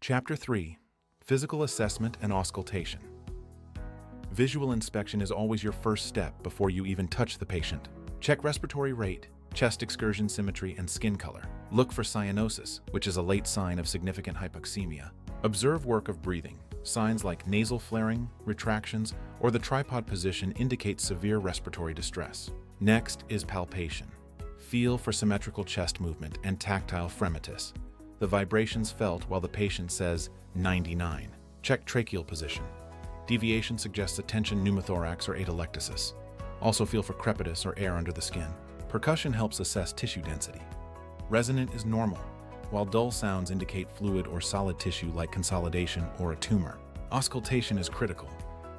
Chapter 3: Physical Assessment and Auscultation. Visual inspection is always your first step before you even touch the patient. Check respiratory rate, chest excursion symmetry, and skin color. Look for cyanosis, which is a late sign of significant hypoxemia. Observe work of breathing. Signs like nasal flaring, retractions, or the tripod position indicate severe respiratory distress. Next is palpation. Feel for symmetrical chest movement and tactile fremitus. The vibrations felt while the patient says 99. Check tracheal position. Deviation suggests a tension pneumothorax or atelectasis. Also feel for crepitus or air under the skin. Percussion helps assess tissue density. Resonant is normal, while dull sounds indicate fluid or solid tissue like consolidation or a tumor. Auscultation is critical.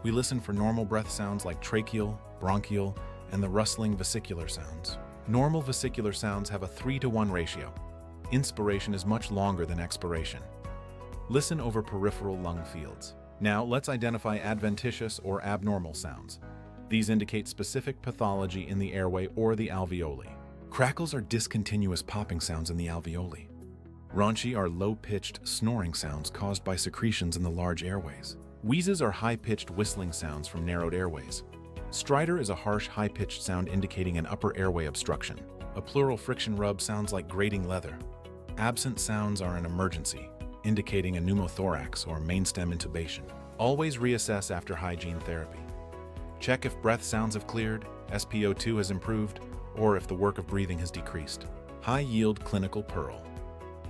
We listen for normal breath sounds like tracheal, bronchial, and the rustling vesicular sounds. Normal vesicular sounds have a 3-to-1 ratio. Inspiration is much longer than expiration. Listen over peripheral lung fields. Now, let's identify adventitious or abnormal sounds. These indicate specific pathology in the airway or the alveoli. Crackles are discontinuous popping sounds in the alveoli. Raunchy are low-pitched snoring sounds caused by secretions in the large airways. Wheezes are high-pitched whistling sounds from narrowed airways. Stridor is a harsh, high-pitched sound indicating an upper airway obstruction. A pleural friction rub sounds like grating leather. Absent sounds are an emergency, indicating a pneumothorax or mainstem intubation. Always reassess after hygiene therapy. Check if breath sounds have cleared, SpO2 has improved, or if the work of breathing has decreased. High-yield clinical pearl.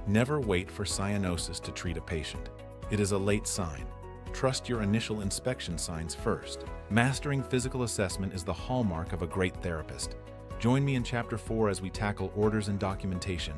Never wait for cyanosis to treat a patient. It is a late sign. Trust your initial inspection signs first. Mastering physical assessment is the hallmark of a great therapist. Join me in Chapter 4 as we tackle orders and documentation.